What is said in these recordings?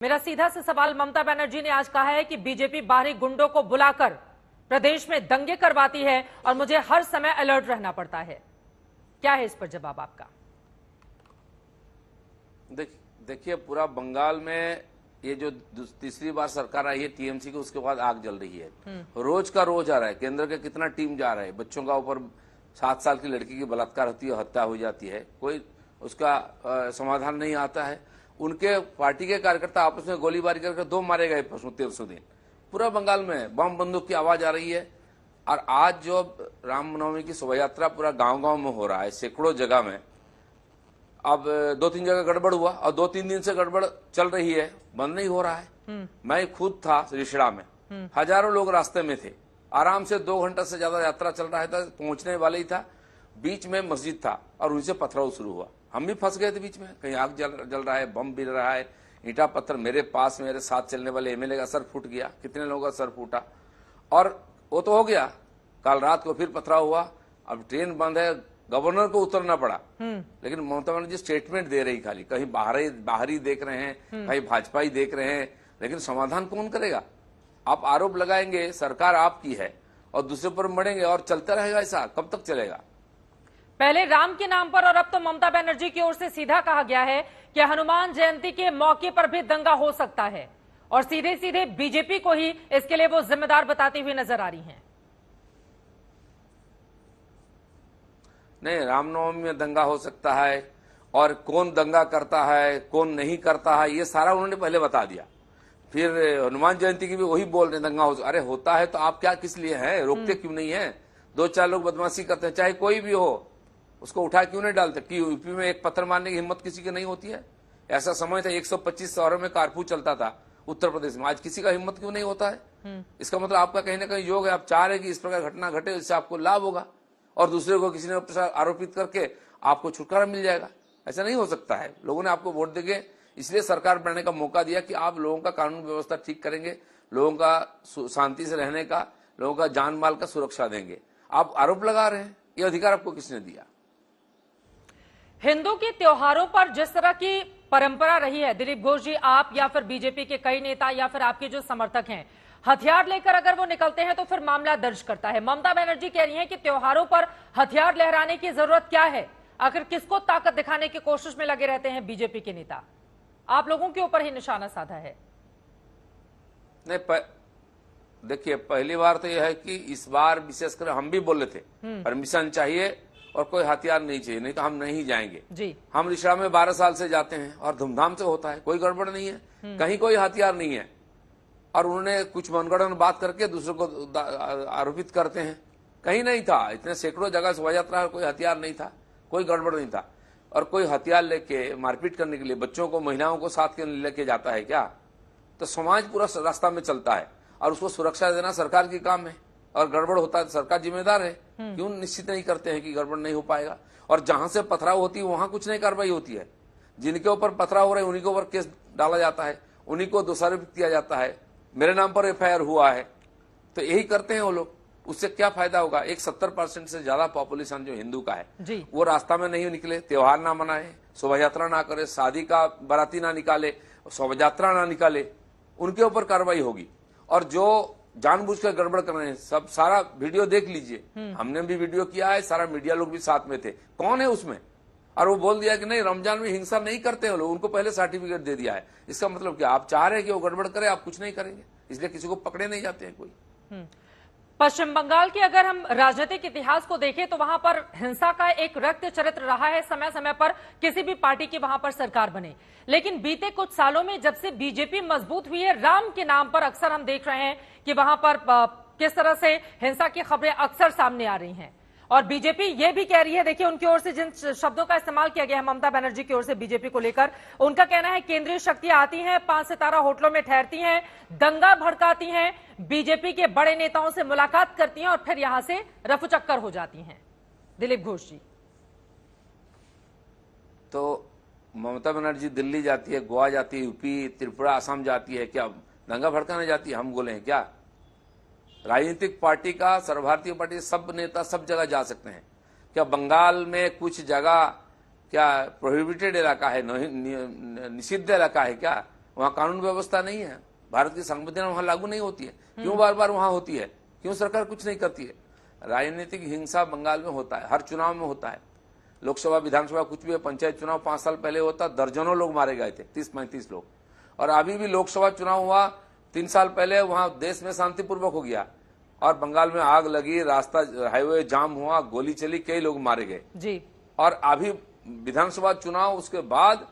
मेरा सीधा से सवाल, ममता बनर्जी ने आज कहा है कि बीजेपी बाहरी गुंडों को बुलाकर प्रदेश में दंगे करवाती है और मुझे हर समय अलर्ट रहना पड़ता है। क्या है इस पर जवाब आपका? देखिए, पूरा बंगाल में ये जो तीसरी बार सरकार आई है टीएमसी की, उसके बाद आग जल रही है। रोज का रोज आ रहा है। केंद्र के कितना टीम जा रहा है, बच्चों का ऊपर 7 साल की लड़की की बलात्कार होती है, हत्या हो जाती है, कोई उसका समाधान नहीं आता है। उनके पार्टी के कार्यकर्ता आपस में गोलीबारी करके 2 मारे गए परसों दिन। पूरा बंगाल में बम बंदूक की आवाज आ रही है। और आज जो रामनवमी की शोभा यात्रा पूरा गांव-गांव में हो रहा है, सैकड़ों जगह में। अब 2-3 जगह गड़बड़ हुआ और 2-3 दिन से गड़बड़ चल रही है, बंद नहीं हो रहा है। मैं खुद था रिषड़ा में, हजारों लोग रास्ते में थे। आराम से 2 घंटा से ज्यादा यात्रा चल रहा था, पहुंचने वाले ही था। बीच में मस्जिद था और उनसे पथराव शुरू हुआ। हम भी फंस गए थे बीच में, कहीं आग जल रहा है, बम गिर रहा है, ईंटा पत्थर। मेरे पास मेरे साथ चलने वाले एमएलए का सर फूट गया, कितने लोगों का सर फूटा। और वो तो हो गया, कल रात को फिर पथराव हुआ। अब ट्रेन बंद है, गवर्नर को उतरना पड़ा। लेकिन ममता बनर्जी स्टेटमेंट दे रही, खाली कहीं बाहरी देख रहे हैं, कहीं भाजपा ही देख रहे हैं, लेकिन समाधान कौन करेगा? आप आरोप लगाएंगे, सरकार आपकी है, और दूसरे पर मरेंगे और चलता रहेगा। ऐसा कब तक चलेगा? पहले राम के नाम पर और अब तो ममता बनर्जी की ओर से सीधा कहा गया है कि हनुमान जयंती के मौके पर भी दंगा हो सकता है, और सीधे सीधे बीजेपी को ही इसके लिए वो जिम्मेदार बताती हुई नजर आ रही हैं। नहीं, रामनवमी में दंगा हो सकता है, और कौन दंगा करता है कौन नहीं करता है ये सारा उन्होंने पहले बता दिया। फिर हनुमान जयंती की भी वही बोल रहे दंगा हो। अरे होता है तो आप क्या किस लिए हैं, रोकते क्यों नहीं है? 2-4 लोग बदमाशी करते हैं, चाहे कोई भी हो, उसको उठा क्यों नहीं डालते? कि यूपी में एक पत्थर मारने की हिम्मत किसी की नहीं होती है? ऐसा समय था 125 शहरों में कारफू चलता था उत्तर प्रदेश में, आज किसी का हिम्मत क्यों नहीं होता है? इसका मतलब आपका कहीं ना कहीं योग है, आप चाह रहे कि इस प्रकार घटना घटे, इससे आपको लाभ होगा और दूसरे को किसी ने आरोपित करके आपको छुटकारा मिल जाएगा। ऐसा नहीं हो सकता है। लोगों ने आपको वोट देके इसलिए सरकार बनाने का मौका दिया कि आप लोगों का कानून व्यवस्था ठीक करेंगे, लोगों का शांति से रहने का, लोगों का जान माल का सुरक्षा देंगे। आप आरोप लगा रहे हैं, ये अधिकार आपको किसने दिया? हिंदू के त्योहारों पर जिस तरह की परंपरा रही है, दिलीप घोष जी, आप या फिर बीजेपी के कई नेता या फिर आपके जो समर्थक हैं, हथियार लेकर अगर वो निकलते हैं तो फिर मामला दर्ज करता है। ममता बनर्जी कह रही हैं कि त्योहारों पर हथियार लहराने की जरूरत क्या है? आखिर किसको ताकत दिखाने की कोशिश में लगे रहते हैं बीजेपी के नेता? आप लोगों के ऊपर ही निशाना साधा है। नहीं, देखिए, पहली बार तो यह है कि इस बार विशेषकर हम भी बोले थे परमिशन चाहिए और कोई हथियार नहीं चाहिए, नहीं तो हम नहीं जाएंगे जी। हम रिश्ता में 12 साल से जाते हैं और धूमधाम से होता है, कोई गड़बड़ नहीं है, कहीं कोई हथियार नहीं है। और उन्होंने कुछ मनगढ़ंत बात करके दूसरों को आरोपित करते हैं। कहीं नहीं था, इतने सैकड़ों जगह शोभा यात्रा, कोई हथियार नहीं था, कोई गड़बड़ नहीं था। और कोई हथियार लेके मारपीट करने के लिए बच्चों को, महिलाओं को साथ के लेके जाता है क्या? तो समाज पूरा रास्ता में चलता है और उसको सुरक्षा देना सरकार की काम है, और गड़बड़ होता है तो सरकार जिम्मेदार है। क्यों निश्चित नहीं करते हैं कि गड़बड़ नहीं हो पाएगा? और जहां से पथराव होती है वहां कुछ नहीं कार्रवाई होती है। जिनके ऊपर पथराव हो रहे हैं उन्हीं के ऊपर केस डाला जाता है, उन्हीं को दोषारोपित किया जाता है। मेरे नाम पर एफआईआर हुआ है, तो यही करते हैं वो लोग। उससे क्या फायदा होगा? एक 70% से ज्यादा पॉपुलेशन जो हिंदू का है वो रास्ता में नहीं निकले, त्योहार ना मनाए, शोभा यात्रा ना करे, शादी का बाराती ना निकाले, शोभा यात्रा ना निकाले, उनके ऊपर कार्रवाई होगी। और जो जानबूझकर गड़बड़ कर रहे हैं, सब सारा वीडियो देख लीजिए, हमने भी वीडियो किया है, सारा मीडिया लोग भी साथ में थे। कौन है उसमें? और वो बोल दिया कि नहीं, रमजान में हिंसा नहीं करते हैं लोग, उनको पहले सर्टिफिकेट दे दिया है। इसका मतलब क्या? आप चाह रहे हैं कि वो गड़बड़ करे, आप कुछ नहीं करेंगे, इसलिए किसी को पकड़े नहीं जाते हैं कोई। पश्चिम बंगाल के अगर हम राजनीतिक इतिहास को देखें तो वहां पर हिंसा का एक रक्त चरित्र रहा है समय समय पर, किसी भी पार्टी की वहां पर सरकार बने। लेकिन बीते कुछ सालों में जब से बीजेपी मजबूत हुई है, राम के नाम पर अक्सर हम देख रहे हैं कि वहां पर किस तरह से हिंसा की खबरें अक्सर सामने आ रही हैं। और बीजेपी ये भी कह रही है, देखिए उनकी ओर से जिन शब्दों का इस्तेमाल किया गया है ममता बनर्जी की ओर से बीजेपी को लेकर, उनका कहना है केंद्रीय शक्तियां आती हैं, 5 सितारा होटलों में ठहरती हैं, दंगा भड़काती हैं, बीजेपी के बड़े नेताओं से मुलाकात करती हैं और फिर यहां से रफूचक्कर हो जाती हैं। दिलीप घोष जी, तो ममता बनर्जी दिल्ली जाती है, गोवा जाती है, यूपी, त्रिपुरा, असम जाती है, क्या दंगा भड़काने जाती है? हम बोले हैं क्या? राजनीतिक पार्टी का, सर्वभारतीय पार्टी, सब नेता सब जगह जा सकते हैं क्या? बंगाल में कुछ जगह क्या प्रोहिबिटेड इलाका है, निषिद्ध इलाका है क्या? वहां कानून व्यवस्था नहीं है, भारत की संविधान वहां लागू नहीं होती है, क्यों बार बार वहां होती है, क्यों सरकार कुछ नहीं करती है? राजनीतिक हिंसा बंगाल में होता है, हर चुनाव में होता है, लोकसभा विधानसभा कुछ भी है। पंचायत चुनाव 5 साल पहले होता, दर्जनों लोग मारे गए थे, 30-35 लोग। और अभी भी लोकसभा चुनाव हुआ 3 साल पहले, वहां देश में शांतिपूर्वक हो गया और बंगाल में आग लगी, रास्ता हाईवे जाम हुआ, गोली चली, कई लोग मारे गए जी। और अभी विधानसभा चुनाव उसके बाद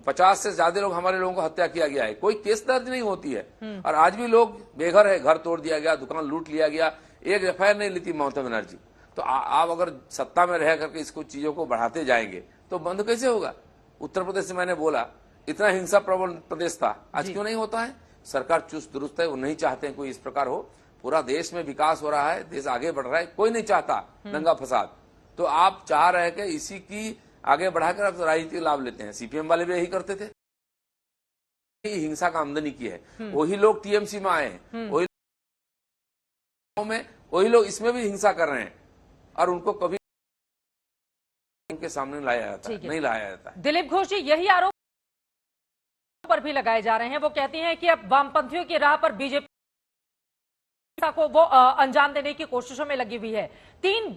50 से ज्यादा लोग, हमारे लोगों को हत्या किया गया है, कोई केस दर्ज नहीं होती है। और आज भी लोग बेघर है, घर तोड़ दिया गया, दुकान लूट लिया गया, एक एफआईआर नहीं लेती ममता बनर्जी। तो आप अगर सत्ता में रह करके इसको चीजों को बढ़ाते जाएंगे तो बंद कैसे होगा? उत्तर प्रदेश से मैंने बोला इतना हिंसा प्रबल प्रदेश था, आज क्यों नहीं होता है? सरकार चुस्त दुरुस्त है, वो नहीं चाहते हैं कोई इस प्रकार हो। पूरा देश में विकास हो रहा है, देश आगे बढ़ रहा है, कोई नहीं चाहता दंगा फसाद। तो आप चाह रहे कि इसी की आगे बढ़ाकर आप राजनीतिक लाभ लेते हैं। सीपीएम वाले भी यही करते थे, हिंसा का आमदनी की है, वही लोग टीएमसी में आए हैं, वही लोग इसमें भी हिंसा कर रहे हैं और उनको कभी उनके सामने लाया जाता है, नहीं लाया जाता है। दिलीप घोष जी, यही आरोप पर भी लगाए जा रहे हैं। वो कहती हैं कि अब वामपंथियों की राह पर बीजेपी को वो अंजाम देने की कोशिशों में लगी हुई है। 3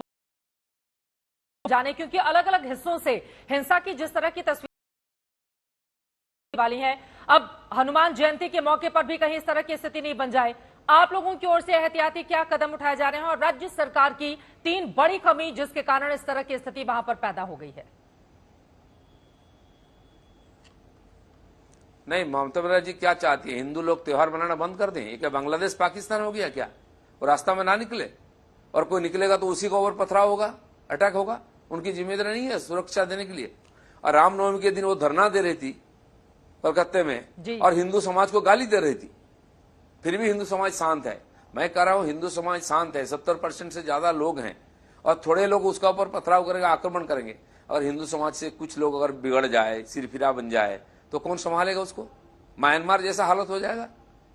जाने, क्योंकि अलग अलग हिस्सों से हिंसा की जिस तरह की तस्वीर वाली है, अब हनुमान जयंती के मौके पर भी कहीं इस तरह की स्थिति नहीं बन जाए। आप लोगों की ओर से एहतियाती क्या कदम उठाए जा रहे हैं और राज्य सरकार की 3 बड़ी कमी जिसके कारण इस तरह की स्थिति वहां पर पैदा हो गई है? नहीं, ममता बनर्जी क्या चाहती है? हिंदू लोग त्योहार मनाना बंद कर दें? ये क्या बांग्लादेश पाकिस्तान हो गया क्या? वो रास्ता में ना निकले, और कोई निकलेगा तो उसी को ऊपर पथराव होगा, अटैक होगा। उनकी जिम्मेदारी नहीं है सुरक्षा देने के लिए। और रामनवमी के दिन वो धरना दे रही थी कलकत्ते में और हिंदू समाज को गाली दे रही थी, फिर भी हिंदू समाज शांत है। मैं कह रहा हूं हिंदू समाज शांत है, 70% से ज्यादा लोग हैं और थोड़े लोग उसका ऊपर पथराव करेंगे, आक्रमण करेंगे। और हिंदू समाज से कुछ लोग अगर बिगड़ जाए, सिरफिरा बन जाए तो कौन संभालेगा उसको? म्यांमार जैसा हालत हो जाएगा,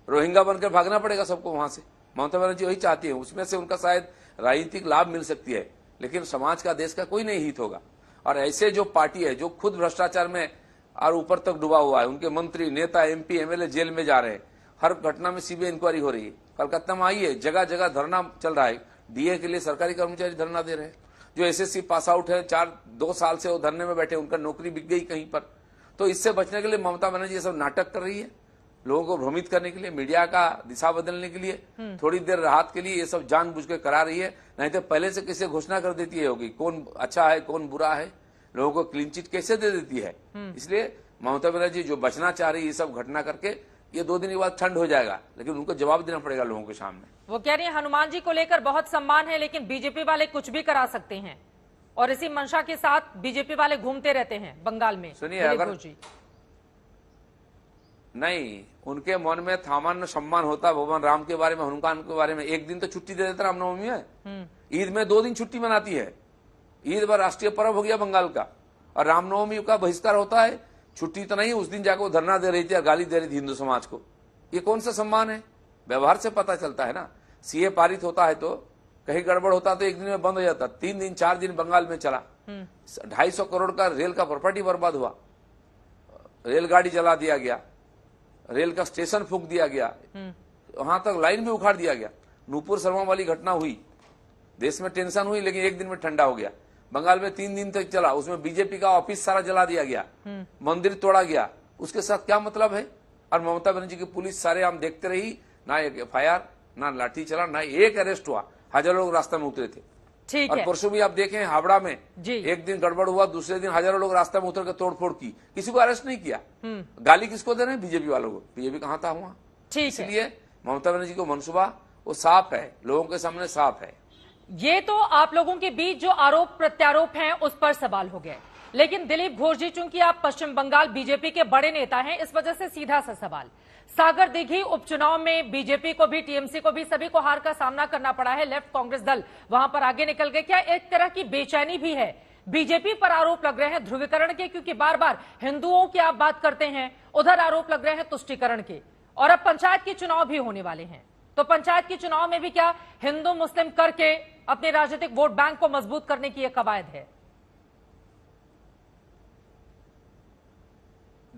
रोहिंग्या बनकर भागना पड़ेगा सबको वहां से। ममता बनर्जी वही चाहती है, उसमें से उनका शायद राजनीतिक लाभ मिल सकती है, लेकिन समाज का, देश का कोई नहीं हित होगा। और ऐसे जो पार्टी है जो खुद भ्रष्टाचार में और ऊपर तक डूबा हुआ है, उनके मंत्री, नेता, एमपी, एमएलए जेल में जा रहे हैं, हर घटना में सीबीआई इंक्वायरी हो रही है। कलकत्ता में आई है, जगह जगह धरना चल रहा है, डीए के लिए सरकारी कर्मचारी धरना दे रहे हैं। जो एसएससी पास आउट है, 2 साल से वो धरने में बैठे, उनका नौकरी बिक गई कहीं पर। तो इससे बचने के लिए ममता बनर्जी ये सब नाटक कर रही है, लोगों को भ्रमित करने के लिए, मीडिया का दिशा बदलने के लिए, थोड़ी देर राहत के लिए ये सब जानबूझ के करा रही है। नहीं तो पहले से कैसे घोषणा कर देती है होगी कौन अच्छा है कौन बुरा है, लोगों को क्लीन चिट कैसे दे देती है। इसलिए ममता बनर्जी जो बचना चाह रही है ये सब घटना करके, ये 2 दिन के बाद ठंड हो जाएगा, लेकिन उनको जवाब देना पड़ेगा लोगों के सामने। वो कह रही है हनुमान जी को लेकर बहुत सम्मान है, लेकिन बीजेपी वाले कुछ भी करा सकते हैं और इसी मंशा के साथ बीजेपी वाले घूमते रहते हैं बंगाल में। सुनिए, अगर नहीं उनके मन में सामान्य सम्मान होता भगवान राम के बारे में, हनुमान के बारे में, एक दिन तो छुट्टी दे देता रामनवमी में। ईद में 2 दिन छुट्टी मनाती है, ईद बार राष्ट्रीय पर्व हो गया बंगाल का, और रामनवमी का बहिष्कार होता है, छुट्टी तो नहीं। उस दिन जाकर वो धरना दे रही थी और गाली दे रही थी हिंदू समाज को। ये कौन सा सम्मान है? व्यवहार से पता चलता है ना। सीए पारित होता है तो कहीं गड़बड़ होता तो 1 दिन में बंद हो जाता, 3 दिन 4 दिन बंगाल में चला। 250 करोड़ का रेल का प्रॉपर्टी बर्बाद हुआ, रेलगाड़ी जला दिया गया, रेल का स्टेशन फूंक दिया गया, वहां तक लाइन भी उखाड़ दिया गया। नूपुर शर्मा वाली घटना हुई, देश में टेंशन हुई, लेकिन 1 दिन में ठंडा हो गया। बंगाल में 3 दिन तक चला, उसमें बीजेपी का ऑफिस सारा जला दिया गया, मंदिर तोड़ा गया। उसके साथ क्या मतलब है? और ममता बनर्जी की पुलिस सारे हम देखते रही, ना एक एफआईआर, ना लाठी चला, ना एक अरेस्ट हुआ, हजारों लोग रास्ते में उतरे थे। ठीक और है। परसों भी आप देखें हावड़ा में एक दिन गड़बड़ हुआ, दूसरे दिन हजारों लोग रास्ते में उतर के तोड़फोड़ की, किसी को अरेस्ट नहीं किया। गाली किसको दे रहे हैं? बीजेपी वालों को। बीजेपी कहां था वहां? इसलिए ममता बनर्जी को मनसूबा वो साफ है, लोगों के सामने साफ है। ये तो आप लोगों के बीच जो आरोप प्रत्यारोप हैं उस पर सवाल हो गए, लेकिन दिलीप घोष जी, चूंकि आप पश्चिम बंगाल बीजेपी के बड़े नेता हैं, इस वजह से सीधा सा सवाल, सागर दीघी उपचुनाव में बीजेपी को भी, टीएमसी को भी, सभी को हार का सामना करना पड़ा है। लेफ्ट कांग्रेस दल वहां पर आगे निकल गए। क्या एक तरह की बेचैनी भी है? बीजेपी पर आरोप लग रहे हैं ध्रुवीकरण के, क्योंकि बार बार हिंदुओं की आप बात करते हैं, उधर आरोप लग रहे हैं तुष्टीकरण के, और अब पंचायत के चुनाव भी होने वाले हैं। तो पंचायत के चुनाव में भी क्या हिंदू मुस्लिम करके अपने राजनीतिक वोट बैंक को मजबूत करने की यह कवायद है?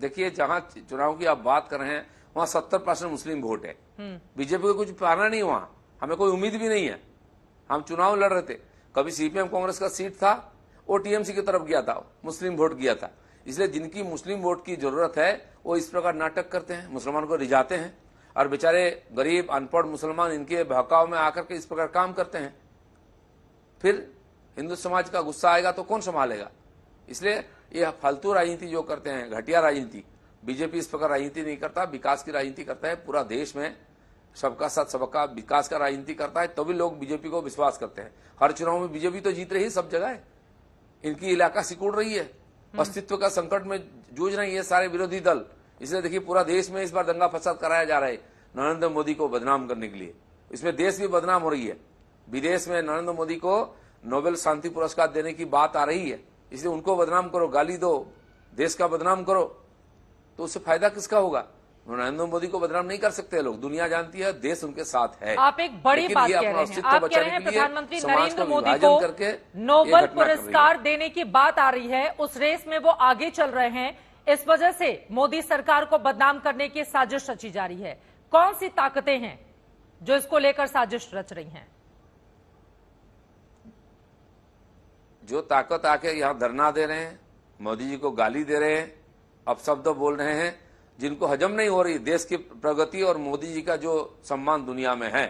देखिए जहां चुनाव की आप बात कर रहे हैं वहां 70% मुस्लिम वोट है। बीजेपी को कुछ पाना नहीं, वहां हमें कोई उम्मीद भी नहीं है। हम चुनाव लड़ रहे थे, कभी सीपीएम कांग्रेस का सीट था वो टीएमसी की तरफ गया था, मुस्लिम वोट गया था। इसलिए जिनकी मुस्लिम वोट की जरूरत है वो इस प्रकार नाटक करते हैं, मुसलमान को रिझाते हैं, और बेचारे गरीब अनपढ़ मुसलमान इनके बहकाव में आकर के इस प्रकार काम करते हैं। फिर हिंदू समाज का गुस्सा आएगा तो कौन संभालेगा? इसलिए ये फालतू राजनीति जो करते हैं, घटिया राजनीति, बीजेपी इस प्रकार राजनीति नहीं करता, विकास की राजनीति करता है। पूरा देश में सबका साथ सबका विकास का राजनीति करता है, तभी लोग बीजेपी को विश्वास करते हैं। हर चुनाव में बीजेपी तो जीत रही है सब जगह है, इनकी इलाका सिकुड़ रही है, अस्तित्व का संकट में जूझ रहे हैं ये सारे विरोधी दल। इसलिए देखिए पूरा देश में इस बार दंगा फसाद कराया जा रहा है नरेंद्र मोदी को बदनाम करने के लिए। इसमें देश भी बदनाम हो रही है, विदेश में नरेंद्र मोदी को नोबेल शांति पुरस्कार देने की बात आ रही है, इसलिए उनको बदनाम करो, गाली दो, देश का बदनाम करो, तो उससे फायदा किसका होगा? नरेंद्र मोदी को बदनाम नहीं कर सकते लोग, दुनिया जानती है देश उनके साथ है। आप एक बड़ी बात कह रहे हैं, आप कह रहे हैं प्रधानमंत्री नरेंद्र मोदी को नोबेल पुरस्कार देने की बात आ रही है, उस रेस में वो आगे चल रहे हैं, इस वजह से मोदी सरकार को बदनाम करने की साजिश रची जा रही है। कौन सी ताकतें हैं जो इसको लेकर साजिश रच रही हैं? जो ताकत आके यहाँ धरना दे रहे हैं, मोदी जी को गाली दे रहे हैं, अपशब्द बोल रहे हैं, जिनको हजम नहीं हो रही देश की प्रगति और मोदी जी का जो सम्मान दुनिया में है।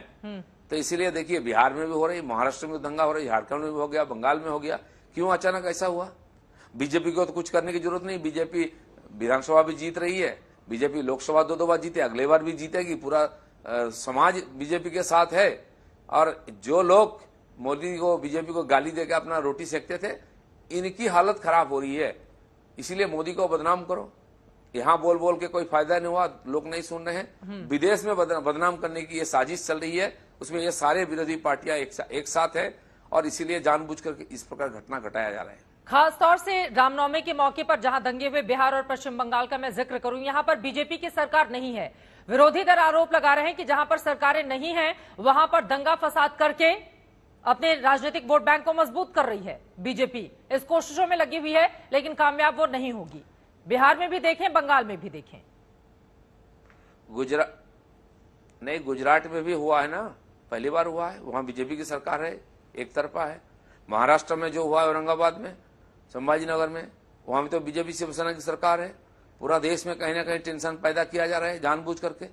तो इसीलिए देखिए बिहार में भी हो रही, महाराष्ट्र में दंगा हो रही, झारखंड में भी हो गया, बंगाल में हो गया। क्यों अचानक ऐसा हुआ? बीजेपी को तो कुछ करने की जरूरत नहीं, बीजेपी विधानसभा भी जीत रही है, बीजेपी लोकसभा दो बार जीते, अगले बार भी जीतेगी, पूरा समाज बीजेपी के साथ है। और जो लोग मोदी को बीजेपी को गाली देकर अपना रोटी सेकते थे, इनकी हालत खराब हो रही है। इसीलिए मोदी को बदनाम करो, यहाँ बोल बोल के कोई फायदा नहीं हुआ, लोग नहीं सुन रहे हैं। विदेश में बदनाम करने की ये साजिश चल रही है, उसमें ये सारे विरोधी पार्टियां एक साथ है, और इसीलिए जानबूझकर इस प्रकार घटना घटाया जा रहा है। खासतौर से रामनवमी के मौके पर जहां दंगे हुए बिहार और पश्चिम बंगाल का मैं जिक्र करूं, यहां पर बीजेपी की सरकार नहीं है। विरोधी दल आरोप लगा रहे हैं कि जहां पर सरकारें नहीं हैं वहां पर दंगा फसाद करके अपने राजनीतिक वोट बैंक को मजबूत कर रही है। बीजेपी इस कोशिशों में लगी हुई है, लेकिन कामयाब वो नहीं होगी। बिहार में भी देखें, बंगाल में भी देखें, गुजरात में भी हुआ है ना, पहली बार हुआ है, वहां बीजेपी की सरकार है, एक तरफा है। महाराष्ट्र में जो हुआ है औरंगाबाद में, संभाजी नगर में, वहां भी तो बीजेपी शिवसेना की सरकार है। पूरा देश में कहीं ना कहीं टेंशन पैदा किया जा रहा है जानबूझ करके।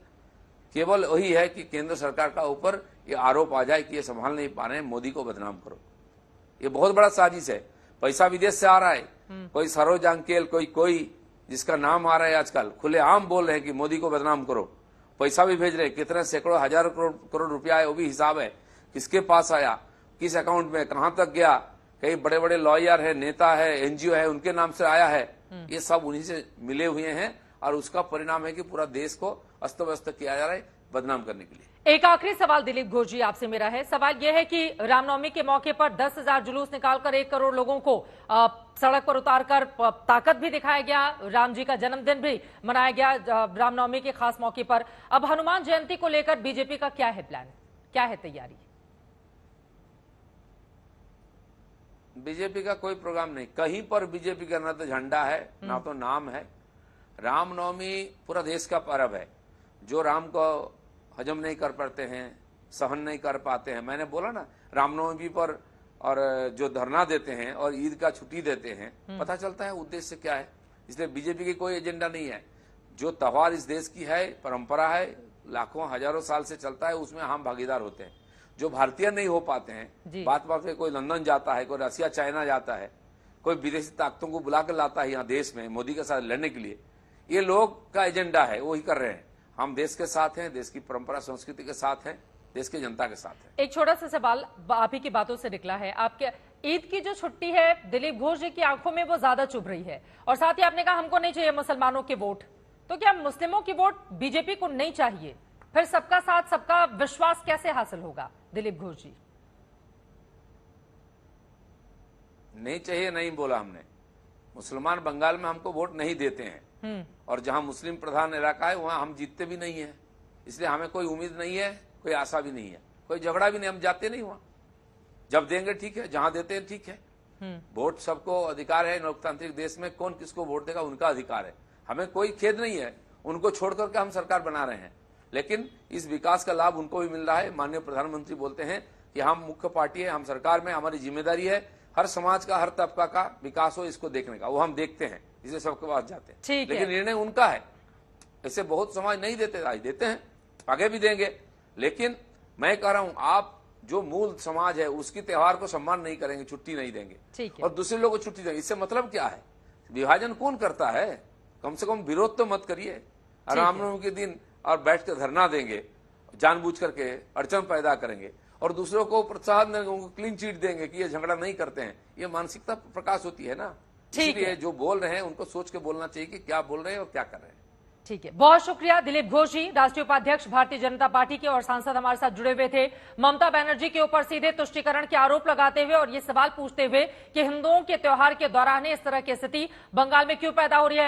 केवल वही है कि केंद्र सरकार का ऊपर ये आरोप आ जाए कि ये संभाल नहीं पा रहे हैं, मोदी को बदनाम करो। ये बहुत बड़ा साजिश है, पैसा विदेश से आ रहा है, कोई सरोज अंकेल, कोई जिसका नाम आ रहा है आजकल, खुलेआम बोल रहे हैं कि मोदी को बदनाम करो, पैसा भी भेज रहे हैं, कितने सैकड़ों हजारों करोड़ रुपया है वो भी हिसाब है, किसके पास आया, किस अकाउंट में, कहां तक गया, कई बड़े बड़े लॉयर है, नेता है, एनजीओ है, उनके नाम से आया है, ये सब उन्हीं से मिले हुए हैं, और उसका परिणाम है कि पूरा देश को अस्त व्यस्त किया जा रहा है बदनाम करने के लिए। एक आखिरी सवाल दिलीप घोष जी आपसे मेरा है। सवाल यह है कि रामनवमी के मौके पर 10,000 जुलूस निकालकर 1 करोड़ लोगों को सड़क पर उतारकर ताकत भी दिखाया गया, राम जी का जन्मदिन भी मनाया गया रामनवमी के खास मौके पर। अब हनुमान जयंती को लेकर बीजेपी का क्या है प्लान, क्या है तैयारी? बीजेपी का कोई प्रोग्राम नहीं, कहीं पर बीजेपी का ना तो झंडा है ना तो नाम है। रामनवमी पूरा देश का पर्व है। जो राम को हजम नहीं कर पाते हैं, सहन नहीं कर पाते हैं, मैंने बोला ना रामनवमी पर और जो धरना देते हैं और ईद का छुट्टी देते हैं, पता चलता है उद्देश्य क्या है। इसलिए बीजेपी की कोई एजेंडा नहीं है। जो त्योहार इस देश की है, परंपरा है, लाखों हजारों साल से चलता है, उसमें हम भागीदार होते हैं। जो भारतीय नहीं हो पाते हैं, बात बात पे कोई लंदन जाता है, कोई रसिया चाइना जाता है, कोई विदेशी ताकतों को बुला कर लाता है यहाँ देश में मोदी के साथ लड़ने के लिए, ये लोग का एजेंडा है, वो ही कर रहे हैं। हम देश के साथ हैं, देश की परंपरा संस्कृति के साथ हैं, देश की जनता के साथ है। एक छोटा सा सवाल आप ही की बातों से निकला है, आपके ईद की जो छुट्टी है दिलीप घोष जी की आंखों में वो ज्यादा चुभ रही है, और साथ ही आपने कहा हमको नहीं चाहिए मुसलमानों के वोट, तो क्या मुस्लिमों की वोट बीजेपी को नहीं चाहिए? फिर सबका साथ सबका विश्वास कैसे हासिल होगा दिलीप घोष जी? नहीं चाहिए नहीं बोला हमने, मुसलमान बंगाल में हमको वोट नहीं देते हैं, और जहां मुस्लिम प्रधान इलाका है वहां हम जीतते भी नहीं है, इसलिए हमें कोई उम्मीद नहीं है, कोई आशा भी नहीं है, कोई झगड़ा भी नहीं, हम जाते नहीं वहां। जब देंगे ठीक है, जहां देते हैं ठीक है। वोट सबको अधिकार है लोकतांत्रिक देश में, कौन किसको वोट देगा उनका अधिकार है। हमें कोई खेद नहीं है, उनको छोड़ करके हम सरकार बना रहे हैं, लेकिन इस विकास का लाभ उनको भी मिल रहा है। माननीय प्रधानमंत्री बोलते हैं कि हम मुख्य पार्टी है, हम सरकार में, हमारी जिम्मेदारी है हर समाज का, हर तबका का विकास हो, इसको देखने का। वो हम देखते हैं, इसलिए सबके पास जाते हैं, लेकिन निर्णय उनका है। ऐसे बहुत समाज नहीं देते, आज देते हैं, आगे भी देंगे। लेकिन मैं कह रहा हूं, आप जो मूल समाज है उसकी त्योहार को सम्मान नहीं करेंगे, छुट्टी नहीं देंगे और दूसरे लोगों को छुट्टी देंगे, इससे मतलब क्या है? विभाजन कौन करता है? कम से कम विरोध तो मत करिए। रामनवमी के दिन और बैठ कर धरना देंगे, जानबूझ करके अड़चन पैदा करेंगे और दूसरों को प्रोत्साहन देंगे, उनको क्लीन चिट देंगे कि ये झगड़ा नहीं करते हैं। ये मानसिकता प्रकाश होती है ना। इसलिए जो बोल रहे हैं उनको सोच के बोलना चाहिए कि क्या बोल रहे हैं और क्या कर रहे हैं। ठीक है, बहुत शुक्रिया। दिलीप घोष जी, राष्ट्रीय उपाध्यक्ष भारतीय जनता पार्टी के और सांसद हमारे साथ जुड़े हुए थे। ममता बनर्जी के ऊपर सीधे तुष्टीकरण के आरोप लगाते हुए और ये सवाल पूछते हुए कि हिंदुओं के त्योहार के दौरान इस तरह की स्थिति बंगाल में क्यों पैदा हो रही है।